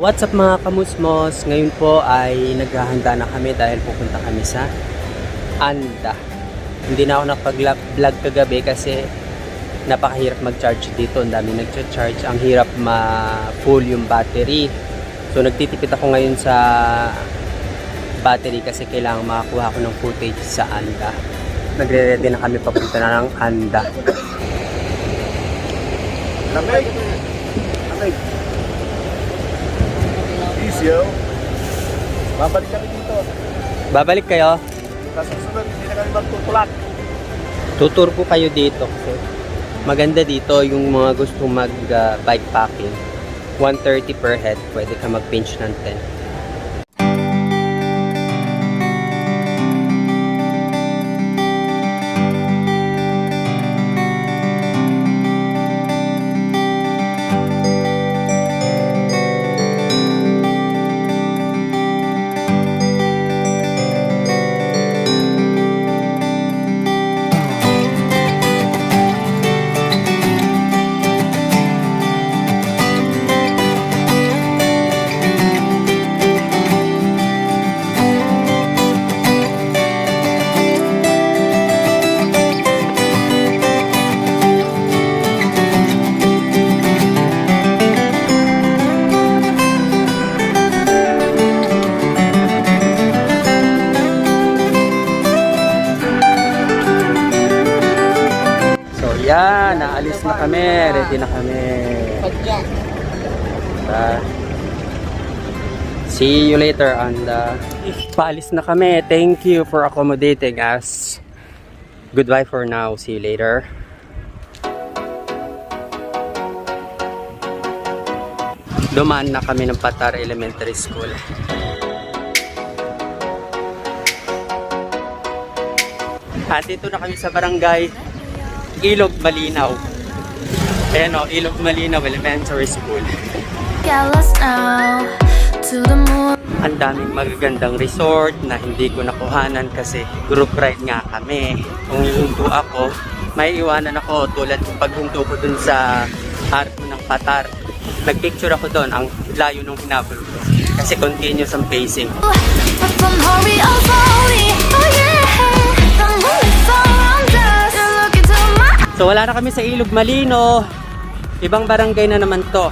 What's up mga kamusmos? Ngayon po ay naghahanda na kami dahil pupunta kami sa Anda. Hindi na ako nakapag-vlog kagabi kasi napakahirap mag-charge dito. Ang dami nag-charge. Ang hirap ma-full yung battery. So nagtitipid ako ngayon sa battery kasi kailangan makakuha ko ng footage sa Anda. Nagre-ready na kami papunta na ng Anda. Lamang. Cielo. Babalik kami dito. Babalik kayo? Sa susunod, hindi na kami magtutulak. Tutur po kayo dito. So, maganda dito yung mga gusto mag-bike packing. 130 per head. Pwede ka mag-pinch ng 10. Yan, naalis na kami, ready na kami. See you later and paalis na kami. Thank you for accommodating us. Goodbye for now. See you later. Dumaan na kami ng Patar Elementary School. At dito na kami sa barangay Ilog Malinaw. Ayan o, Ilog Malinaw Elementary School. Ang daming magagandang resort na hindi ko nakuhanan kasi group ride nga kami. Kung hihinto ako, may iwanan ako tulad ng paghinto ko dun sa arco ng Patar. Nagpicture ako dun, ang layo nung hinabol ko. Kasi continuous ang pacing. So wala na kami sa Ilog Malino. Ibang barangay na naman to.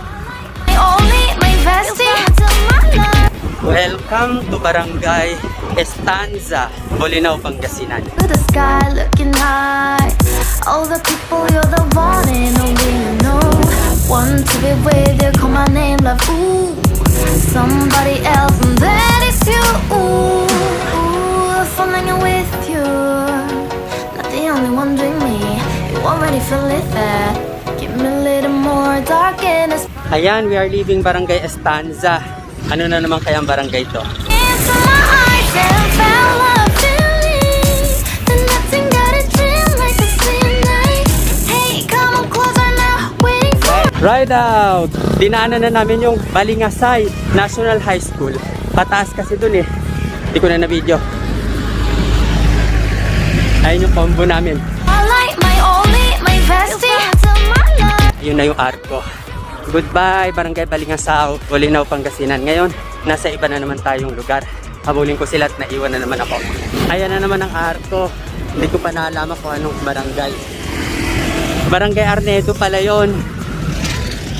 Welcome to Barangay Estanza, Bolinao, Pangasinan. Somebody else and that is you. Falling with you. Not the only one doing me. Already feel it there. Give me a little more darkness. Ayan, we are leaving Barangay Estanza. Ano na naman kaya ang barangay to? Into my eyes and fell a feeling. And nothing got a dream like a same night. Hey, come on closer now. Waiting for. Ride out! Dinaanan na namin yung Balingasay National High School. Pataas kasi dun eh. Hindi ko na na-video. Ayun yung combo namin. Yun na yung arco. Goodbye Barangay Balingasaw, Bolinao, Pangasinan. Ngayon, nasa iba na naman tayong lugar. Habulin ko sila at naiwan na naman ako. Ayan na naman ang arco. Hindi ko pa naalaman kung anong barangay. Barangay Arnedo pala yun.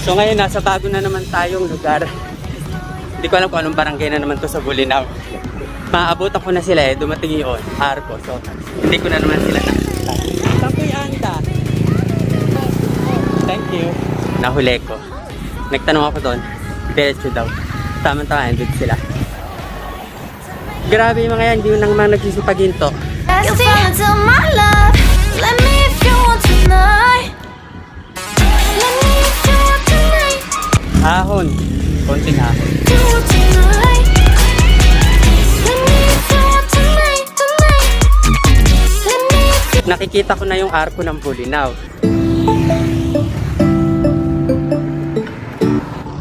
So ngayon, nasa bago na naman tayong lugar. Hindi ko alam kung anong barangay na naman to sa Bolinao. Maabutan ko na sila eh, dumating yun, arco. So, hindi ko na naman sila nakita. Tapoy Anda. Thank you. Nahuli ko. Nagtanong ako doon. Diretso daw. Tama-tama, andun sila. Grabe yung mga yan. Hindi mo nang mga nagsisipaginto. Ahon. Konting ahon. Nakikita ko na yung arko ng Bolinao.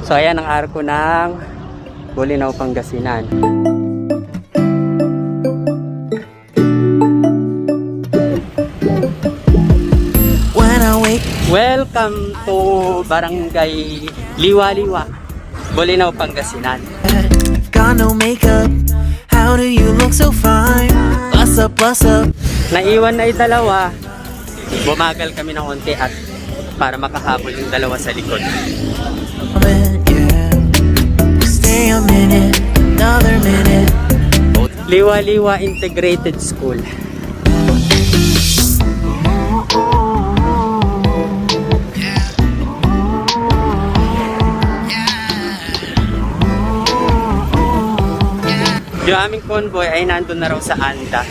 So ayan ang arko ng Bolinao, Pangasinan. Welcome to Barangay Liwa-Liwa, Bolinao, Pangasinan. Got no makeup. How do you look so fine? Bust up, bust up. Naiwan na yung dalawa. Bumagal kami ng konti at para makahabol yung dalawa sa likod. Yeah. Stay a minute, another minute. Liwa-Liwa Integrated School. Yung aming convoy ay nandun na raw sa Anda.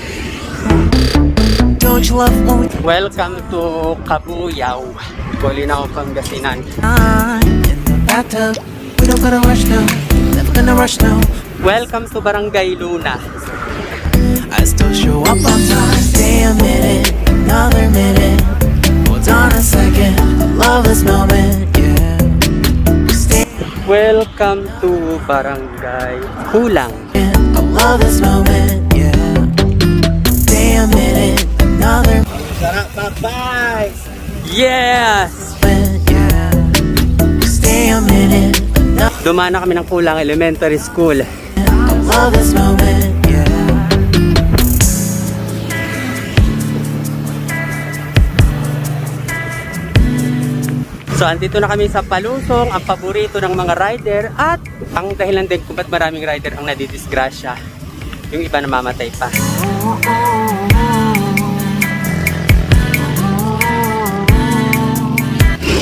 Don't you love when we Welcome to Kabuyaw, Bolinao, Pangasinan. in the bathtub? We don't gotta rush now, never gonna rush now. Welcome to Barangay Luna. I still show up on time. Stay a minute, another minute. Hold on a second, I love this moment, yeah. Stay Welcome to Barangay Kulang. I love this moment, yeah. Stay a minute, another Sarap, bye-bye! Yes! minute, yeah. Stay a minute, another. Dumaan na kami ng Kulang Elementary School. I love this moment, yeah. So, andito na kami sa Palusong, ang paborito ng mga rider at ang dahilan din kung ba't maraming rider ang nadidisgrasya. Yung iba namamatay pa.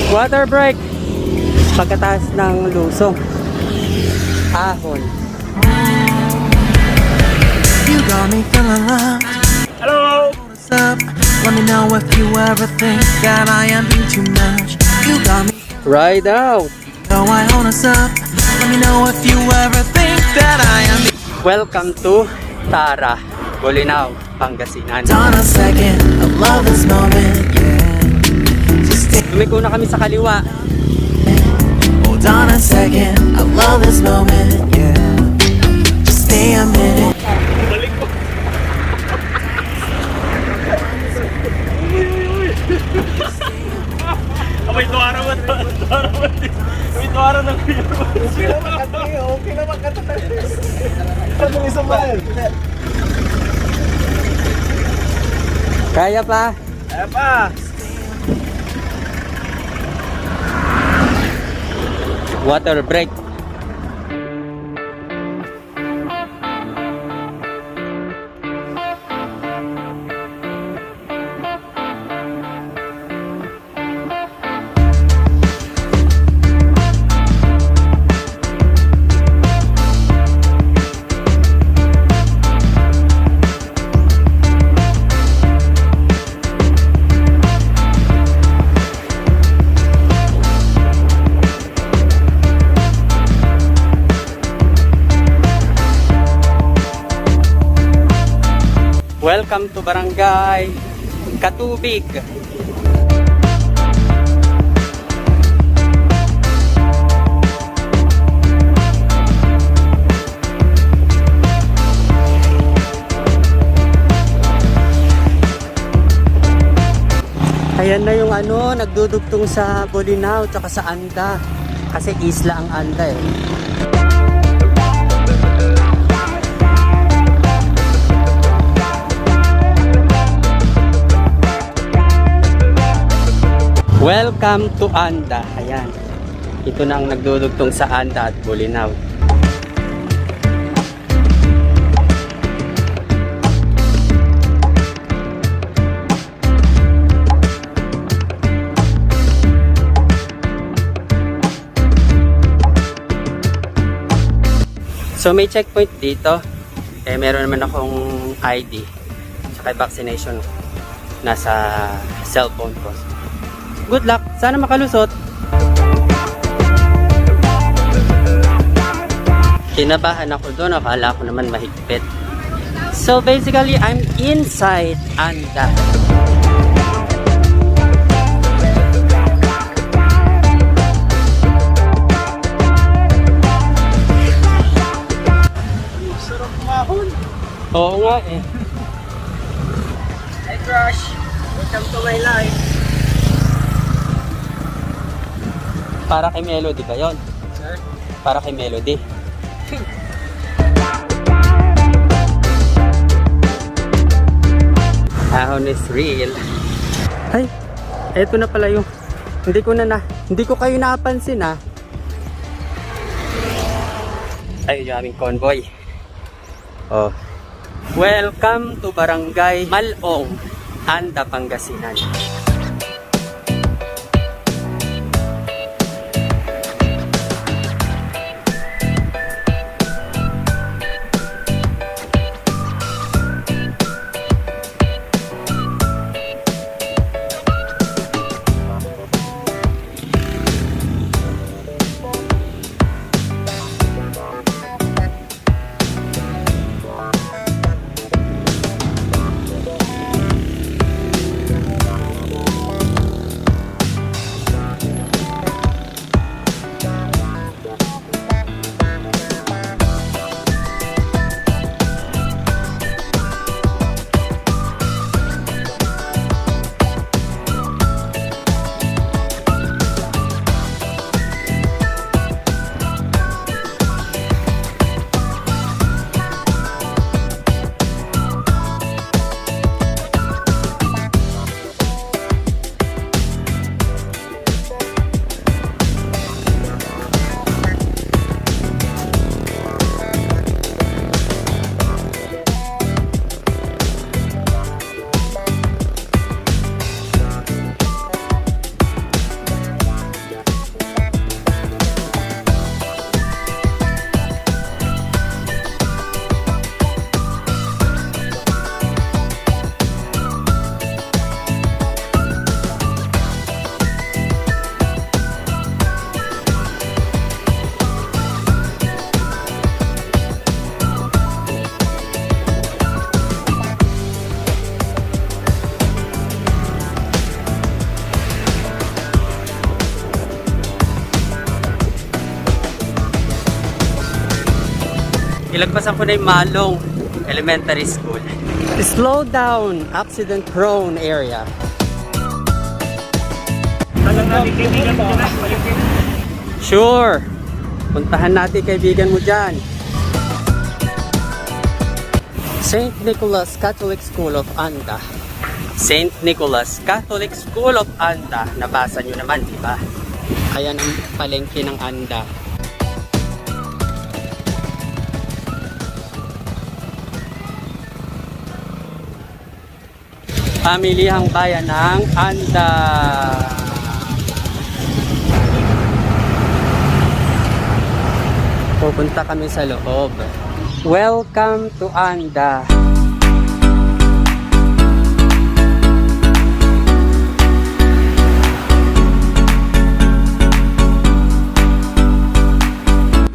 Water break! Pagkataas ng lusong. Ahon. You got me feeling loved. Hello! What's up? Let me know if you ever think that I am being too much. You got me. Ride out! No, I own us up. Let me know if you ever think that I am. Welcome to Tara, Bolinao, Pangasinan. On a second, I love this moment, yeah. Just stay. Lumiko na kami sa kaliwa. Hold on a second, I love this moment, yeah. Just stay a minute. Balik ko! May tuwara mo, tuwara mo. May tuwara ng kuya mo. Okay naman kanta niyo, okay naman kanta tayo. Ito yung isang mahal. Kaya pa? Kaya pa! Water break. Welcome to Barangay Katubig. Ayan na yung nagdudugtong sa Bolinao tsaka sa Anda. Kasi isla ang Anda eh. Welcome to Anda. Ayan. Ito na ang nagdudugtong sa Anda at Bolinao. So may checkpoint dito. Meron naman akong ID. Tsaka vaccination nasa cellphone ko. Good luck! Sana makalusot! Kinabahan ako doon. Akala ko naman mahigpit. So basically, I'm inside Anda. Sarap mahon! Oo nga eh. Hi crush! Welcome to my life! Para kay Melody ba yun? Sir? Para kay Melody. Ahon is real. Ay, eto na pala yung hindi ko kayo napansin ah. Ayun yung aming convoy. Oh. Welcome to Barangay Malong, Anda, Pangasinan. Ilagpasan ko na yung Malong Elementary School. Slow down, accident prone area. Sure. Puntahan natin kaibigan mo dyan. St. Nicholas Catholic School of Anda. St. Nicholas Catholic School of Anda. Nabasa nyo naman, di ba? Ayan ang palengke ng Anda. Pamilihang bayan ng Anda. Pupunta kami sa loob. Welcome to Anda.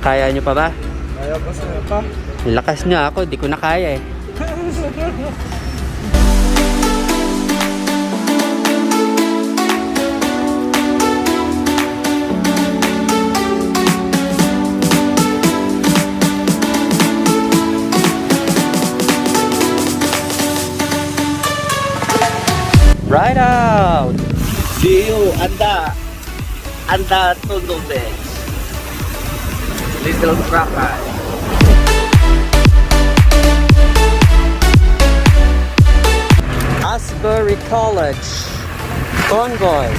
Kaya nyo pa ba? Kaya pa sa'yo pa. Lakas nyo ako, di ko na kaya eh. Right out! See you, Anda. Anda Tundude. Little Brakeset. Asbury College Convoy.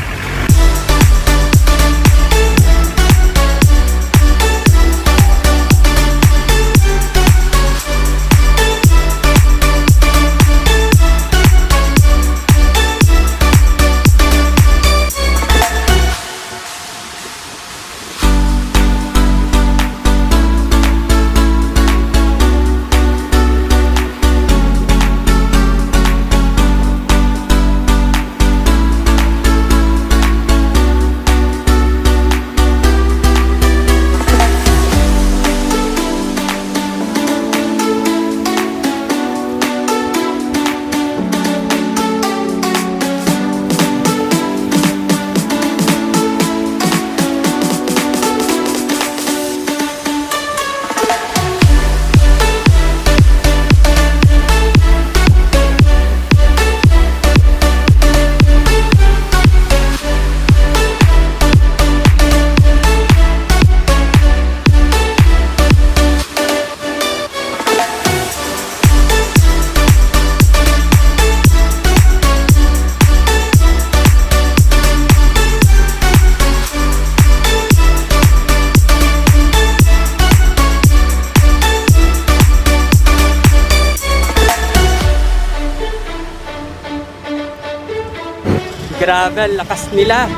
Grabe, ang lakas nila.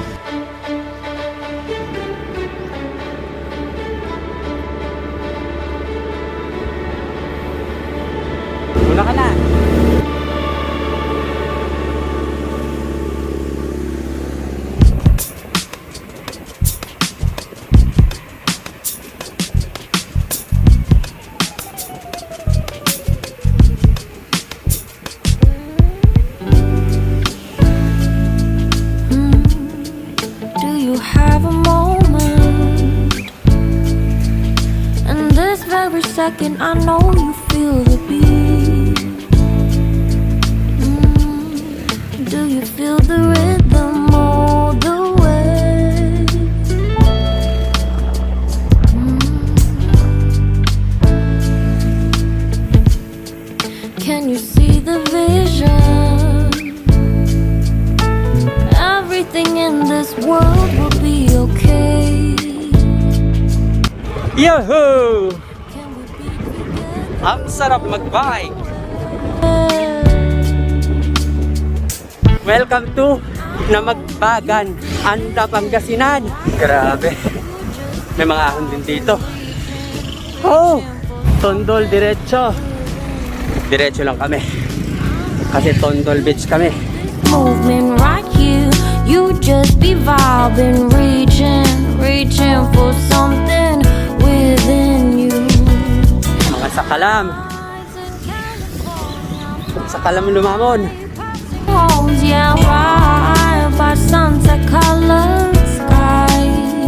Muna ka na. Do you have a moment? And this very second, I know you feel the beat. Do you feel the rhythm all the way? Can you see the vision? Everything in this world will be okay. Yahoo! Can we be together? Ang sarap mag-bike. Welcome to Namagbagan, Anda, Pangasinan. Grabe. May mga ahon din dito. Oh! Tondol diretso. Diretso lang kami. Kasi Tondol Beach kami. Movement right here, you just be vibing, reaching for something within you. Mga sakalam. Sakalam lumamon. Homes, yeah, right by sunset colored skies,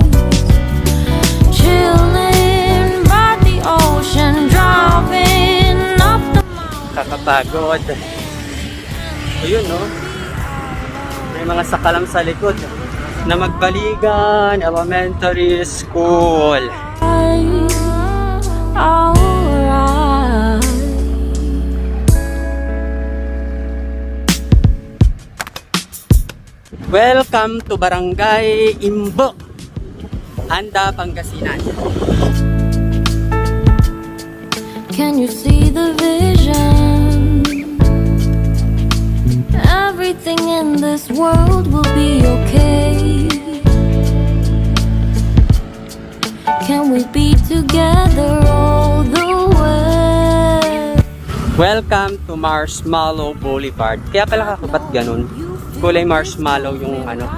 chilling by the ocean, driving up the Kakapagod. Ayun, no? May mga sakalam sa likod na Magbaligan Elementary School. mountains. Alright. Welcome to Barangay Imbo, Anda, Pangasinan. Can you see the vision? Everything in this world will be okay. Can we be together all the way? Welcome to Marshmallow Boulevard. Kaya pala kakupat ganun. Kulay marshmallow yung ano,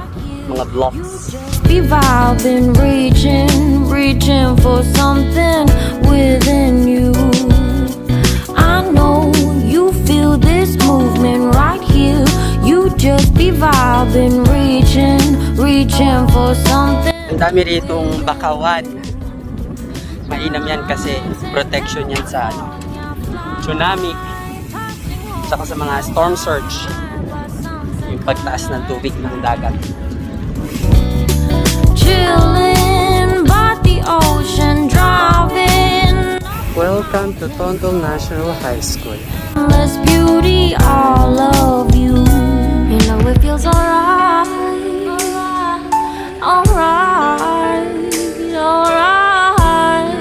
mga blocks. Be vibing, reaching for something within you. I know you feel this movement right here. You just be vibing, reaching for something. Ang dami ritong bakawan. Mainam yan kasi protection yan sa ano, tsunami. Saka sa mga storm surge. Yung pagtaas ng tubig ng dagat. Chilling by the ocean, driving. Welcome to Tondol National High School. Endless beauty, all of you. You know it feels alright, alright, alright.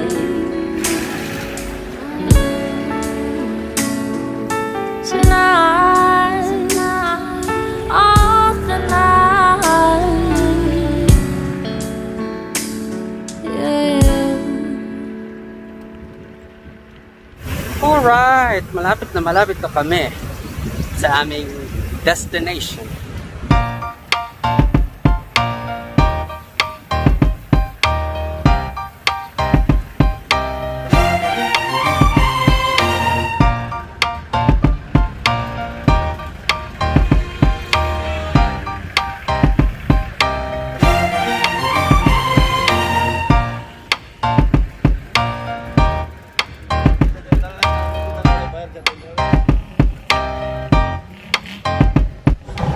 Tonight, oh tonight, yeah. Alright, malapit na kami sa aming destination.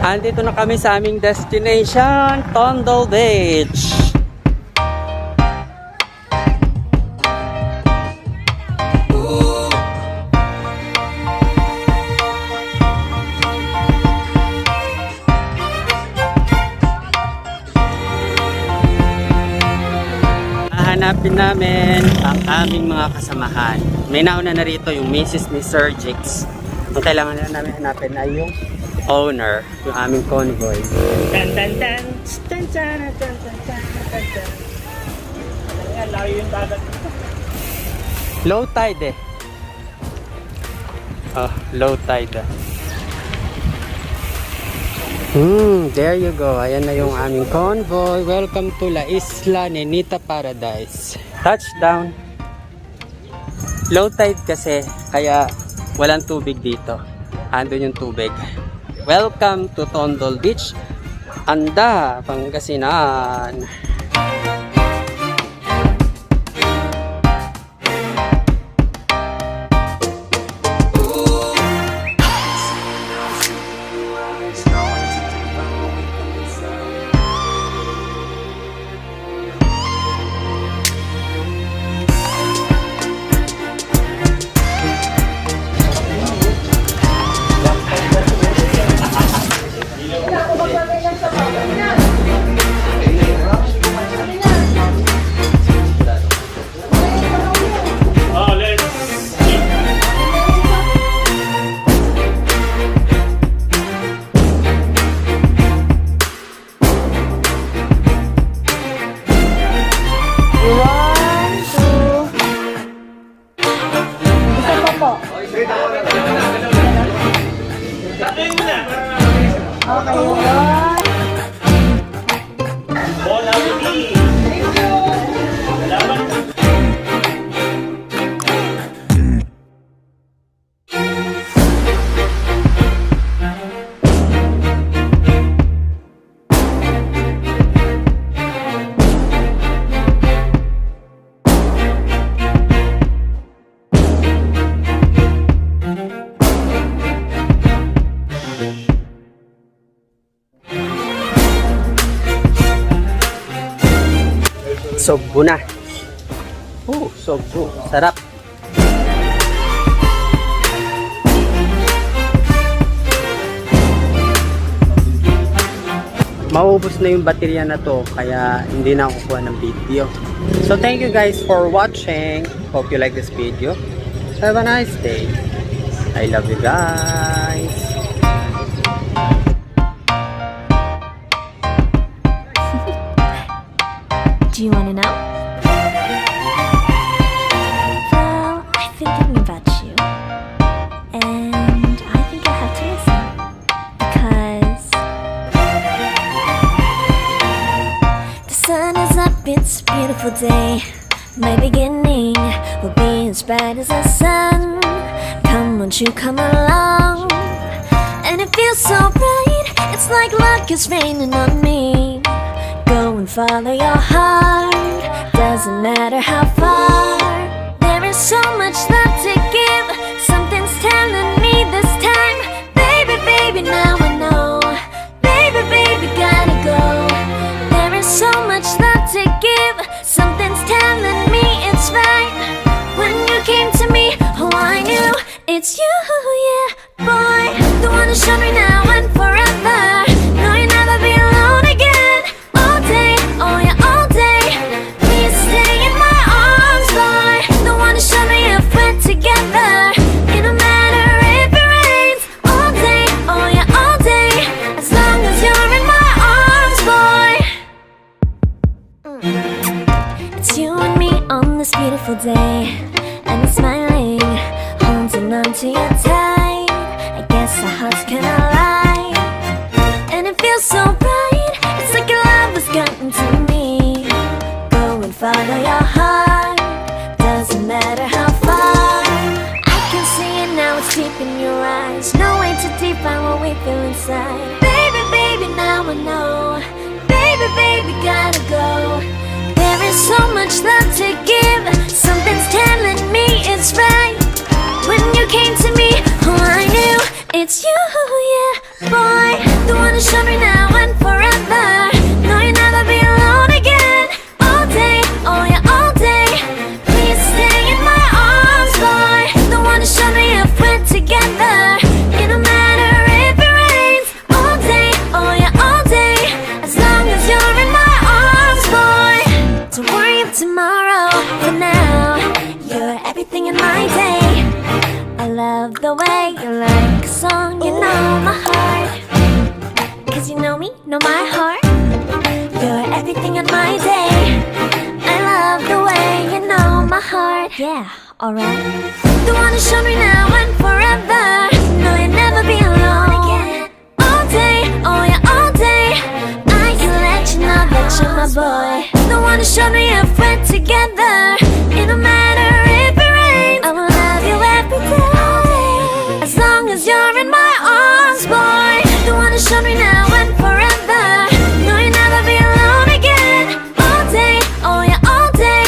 Andito na kami sa aming destination, Tondol Beach. Hahanapin namin ang aming mga kasamahan. May nauna na rito yung Mrs. ni Sir Jigs. Ang kailangan na namin hanapin ay yung owner, yung aming convoy. Tan tan tan. Tan tan tan tan tan tan tan. Ayan, layo yung dagat. Low tide eh. Oh, low tide. There you go. Ayan na yung aming convoy. Welcome to La Isla Nenita Paradise. Touchdown. Low tide kasi, kaya walang tubig dito. Andun yung tubig. Welcome to Tondol Beach, Anda, Pangasinan. Sogbo na. Sogbo. Sarap. Maubos na yung baterya na to, kaya hindi na ako kuha ng video. So thank you guys for watching. Hope you like this video. Have a nice day. I love you guys. Do you want to know? Well, I've been thinking about you, and I think I have to listen, because the sun is up, it's a beautiful day. My beginning will be as bright as the sun. Come, won't you come along? And it feels so bright, it's like luck is raining on me. Go and follow your heart, doesn't matter how far. There is so much love to give, something's telling me this time. Baby, baby, now I know. Baby, baby, gotta go. There is so much love to give, something's telling me it's right. When you came to me, oh I knew it's you, yeah, boy. The one who showed me now and forever. No, you'll never be alone again. Oh yeah, all day. Please stay in my arms, boy. The one to show me if we're together. It don't matter if it rains. All day, oh yeah, all day. As long as you're in my arms, boy. It's you and me on this beautiful day, and it's smiling, holding on to you tight. I guess our hearts can align, and it feels so bright. It's like your love has gotten to me. Go and follow your heart, doesn't matter how far. I can see it now, it's deep in your eyes. No way to define what we feel inside. Baby, baby, now I know. Baby, baby, gotta go. There is so much love to give, something's telling me it's right. When you came to me, oh I knew it's you, yeah, boy. The one who showed me now and forever. No, you'll never be alone again. All day, oh yeah, all day. Please stay in my arms, boy. The one who showed me if we're together. It don't matter if it rains. All day, oh yeah, all day. As long as you're in my arms, boy. Don't worry of tomorrow. For now, you're everything in my day. I love the way you like a song, you know my heart. you know me, know my heart. You're everything in my day. I love the way you know my heart. Yeah, alright. The one to show me now and forever. No, you'll never be alone again. All day, oh yeah, all day. I can let you know that you're my boy. The one to show me if we're together. It don't matter if it rains, I will love you every day. As long as you're in my arms, boy. The one to show me now and forever. No, you'll never be alone again. All day, oh yeah, all day.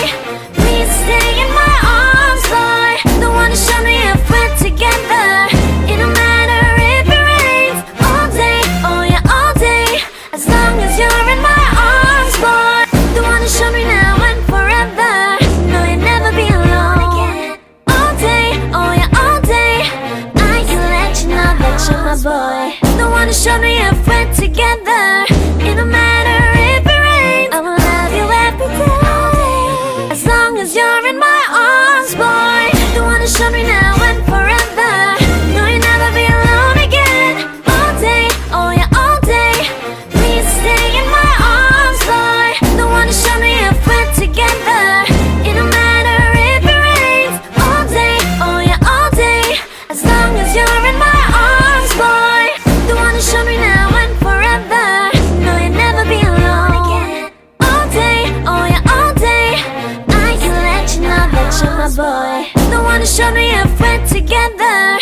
Please stay in my arms, boy. The one to show me if we're together. It don't matter if it rains. All day, oh yeah, all day. As long as you're in my arms, boy. The one to show me now and forever. No, you'll never be alone again. All day, oh yeah, all day. I can let you know that you're my boy. The one to show me if we're together. It don't matter if it rains, I will love you every day. As long as you're in my arms, boy. The one to show me now and forever. No, you'll never be alone again. All day, oh yeah, all day. Please stay in my arms, boy. The one to show me if we're together. It don't matter if it rains. All day, oh yeah, all day. As long as you're in my arms, boy. The one to show me now and forever. No, you'll never be alone again. All day, oh yeah, all day. I can let you know that you're my boy. The one to show me if we're together.